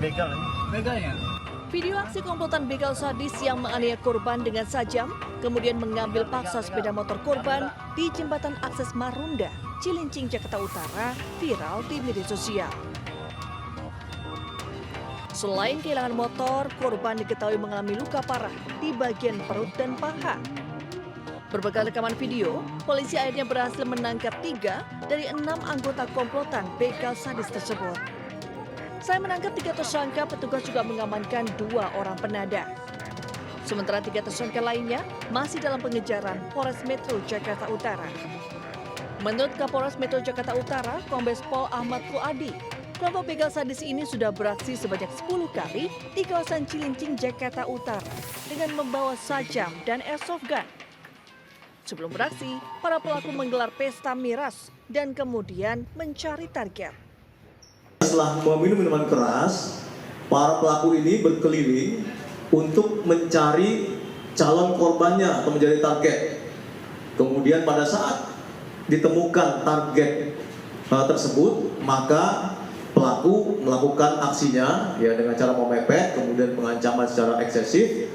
begal ini. Begalnya. Video aksi komplotan begal sadis yang menganiaya korban dengan sajam, kemudian mengambil paksa sepeda motor korban di jembatan akses Marunda, Cilincing, Jakarta Utara, viral di media sosial. Selain kehilangan motor, korban diketahui mengalami luka parah di bagian perut dan paha. Berbekal rekaman video, polisi akhirnya berhasil menangkap 3 dari 6 anggota komplotan begal sadis tersebut. Saya menangkap 3 tersangka, petugas juga mengamankan 2 orang penada. Sementara 3 tersangka lainnya masih dalam pengejaran Polres Metro Jakarta Utara. Menurut Kapolres Metro Jakarta Utara, Kombes Pol Ahmad Fuadi, kelompok begal sadis ini sudah beraksi sebanyak 10 kali di kawasan Cilincing, Jakarta Utara dengan membawa sajam dan airsoft gun. Sebelum beraksi, para pelaku menggelar pesta miras dan kemudian mencari target. Setelah meminum minuman keras, para pelaku ini berkeliling untuk mencari calon korbannya atau menjadi target. Kemudian pada saat ditemukan target tersebut, maka pelaku melakukan aksinya ya dengan cara memepet, kemudian pengancaman secara eksesif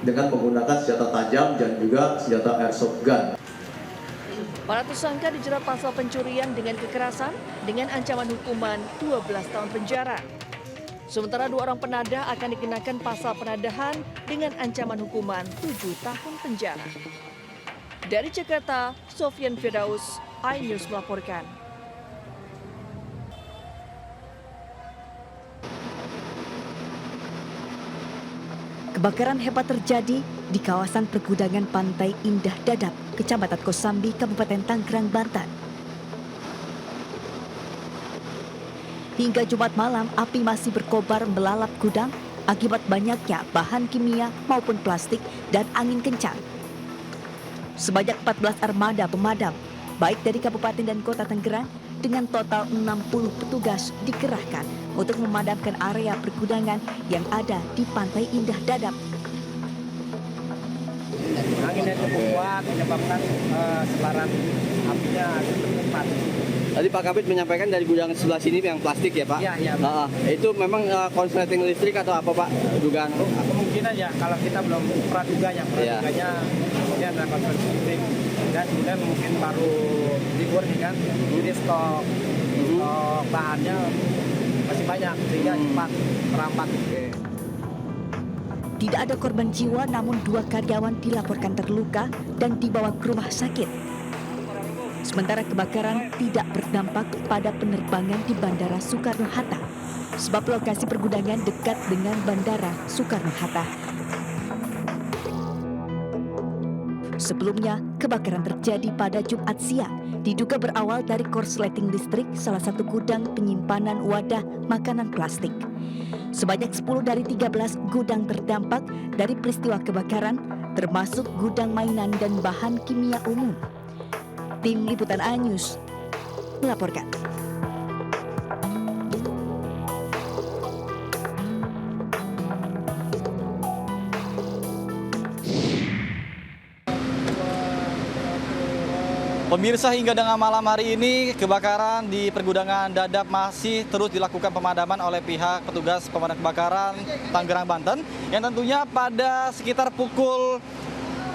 dengan menggunakan senjata tajam dan juga senjata airsoft gun. Para tersangka dijerat pasal pencurian dengan kekerasan dengan ancaman hukuman 12 tahun penjara. Sementara 2 orang penada akan dikenakan pasal penadahan dengan ancaman hukuman 7 tahun penjara. Dari Jakarta, Sofyan Firdaus, iNews melaporkan. Kebakaran hebat terjadi di kawasan pergudangan Pantai Indah Dadap, Kecamatan Kosambi, Kabupaten Tangerang, Banten. Hingga Jumat malam, api masih berkobar melalap gudang akibat banyaknya bahan kimia maupun plastik dan angin kencang. Sebanyak 14 armada pemadam, baik dari Kabupaten dan Kota Tangerang, dengan total 60 petugas dikerahkan untuk memadamkan area pergudangan yang ada di Pantai Indah Dadap. Angin yang cukup kuat menyebabkan sebaran apinya cukup cepat. Tadi Pak Kabit menyampaikan dari gudang sebelah sini yang plastik ya Pak? Iya. Itu memang konsleting listrik atau apa Pak? Dugaan? Kemungkinan ya kalau kita belum praduganya kemudian ada konferensi listrik dan kemudian mungkin baru libur nih kan, jadi stok bahannya masih banyak sehingga cepat merambat. Tidak ada korban jiwa, namun 2 karyawan dilaporkan terluka dan dibawa ke rumah sakit. Sementara kebakaran tidak berdampak pada penerbangan di Bandara Soekarno-Hatta, sebab lokasi pergudangan dekat dengan Bandara Soekarno-Hatta. Sebelumnya, kebakaran terjadi pada Jumat siang, diduga berawal dari korsleting listrik salah satu gudang penyimpanan wadah makanan plastik. Sebanyak 10 dari 13 gudang terdampak dari peristiwa kebakaran, termasuk gudang mainan dan bahan kimia umum. Tim Liputan iNews melaporkan. Pemirsa, hingga dengan malam hari ini kebakaran di pergudangan Dadap masih terus dilakukan pemadaman oleh pihak petugas pemadam kebakaran Tangerang, Banten, yang tentunya pada sekitar pukul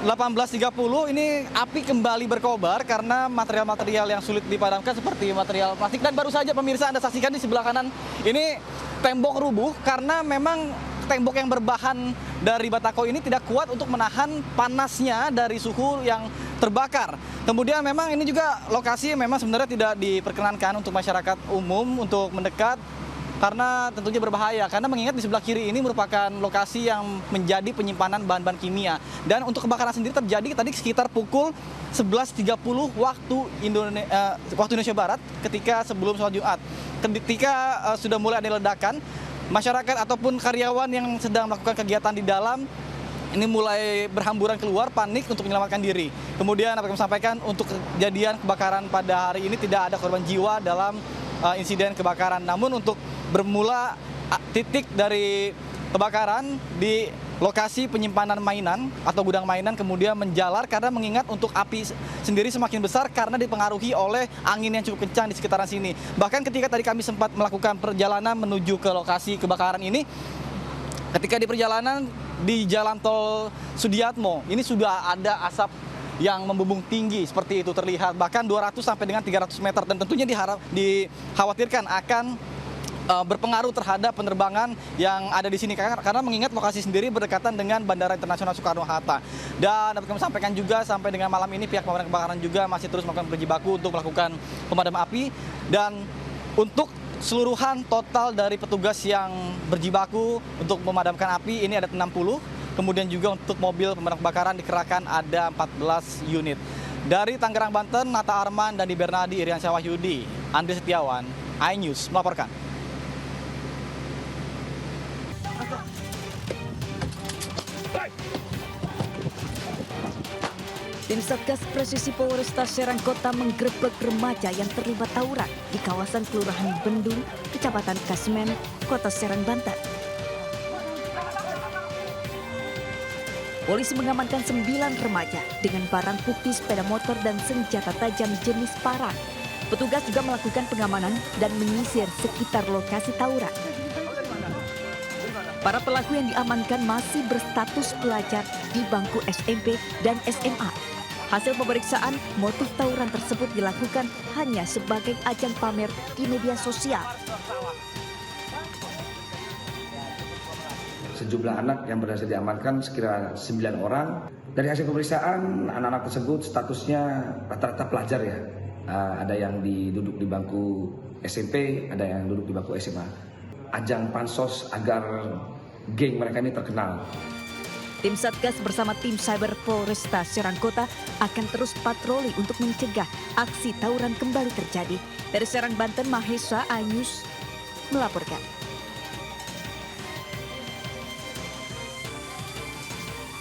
18.30 ini api kembali berkobar karena material-material yang sulit dipadamkan seperti material plastik. Dan baru saja pemirsa Anda saksikan di sebelah kanan ini tembok rubuh karena memang tembok yang berbahan dari batako ini tidak kuat untuk menahan panasnya dari suhu yang terbakar. Kemudian memang ini juga lokasi memang sebenarnya tidak diperkenankan untuk masyarakat umum untuk mendekat karena tentunya berbahaya, karena mengingat di sebelah kiri ini merupakan lokasi yang menjadi penyimpanan bahan-bahan kimia. Dan untuk kebakaran sendiri terjadi tadi sekitar pukul 11.30 waktu Indonesia Barat ketika sebelum sholat Jumat. Ketika sudah mulai ada ledakan, masyarakat ataupun karyawan yang sedang melakukan kegiatan di dalam ini mulai berhamburan keluar, panik untuk menyelamatkan diri. Kemudian apa yang kami sampaikan, untuk kejadian kebakaran pada hari ini tidak ada korban jiwa dalam insiden kebakaran. Namun untuk bermula titik dari kebakaran di lokasi penyimpanan mainan atau gudang mainan kemudian menjalar karena mengingat untuk api sendiri semakin besar karena dipengaruhi oleh angin yang cukup kencang di sekitaran sini. Bahkan ketika tadi kami sempat melakukan perjalanan menuju ke lokasi kebakaran ini, ketika di perjalanan di Jalan Tol Sudiatmo, ini sudah ada asap yang membumbung tinggi seperti itu terlihat, bahkan 200 sampai dengan 300 meter dan tentunya dikhawatirkan akan berpengaruh terhadap penerbangan yang ada di sini karena mengingat lokasi sendiri berdekatan dengan Bandara Internasional Soekarno-Hatta. Dan dapat kami sampaikan juga sampai dengan malam ini pihak pemadam kebakaran juga masih terus melakukan berjibaku untuk melakukan pemadam api, dan untuk keseluruhan total dari petugas yang berjibaku untuk memadamkan api ini ada 60, kemudian juga untuk mobil pemadam kebakaran dikerahkan ada 14 unit. Dari Tangerang, Banten, Nata Arman dan di Bernadi Iriansyah Wahyudi, Andri Setiawan, iNews melaporkan. Tim Satgas Presisi Polresta Serang Kota menggerebek remaja yang terlibat tawuran di kawasan Kelurahan Bendung, Kecamatan Kasmen, Kota Serang, Banten. Polisi mengamankan 9 remaja dengan barang bukti sepeda motor dan senjata tajam jenis parang. Petugas juga melakukan pengamanan dan menyisir sekitar lokasi tawuran. Para pelaku yang diamankan masih berstatus pelajar di bangku SMP dan SMA. Hasil pemeriksaan, motif tawuran tersebut dilakukan hanya sebagai ajang pamer di media sosial. Sejumlah anak yang berhasil diamankan sekira 9 orang. Dari hasil pemeriksaan, anak-anak tersebut statusnya rata-rata pelajar ya. Ada yang duduk di bangku SMP, ada yang duduk di bangku SMA. Ajang pansos agar geng mereka ini terkenal. Tim Satgas bersama tim Cyber Polresta Serang Kota akan terus patroli untuk mencegah aksi tawuran kembali terjadi. Dari Serang, Banten, Mahesa, iNews melaporkan.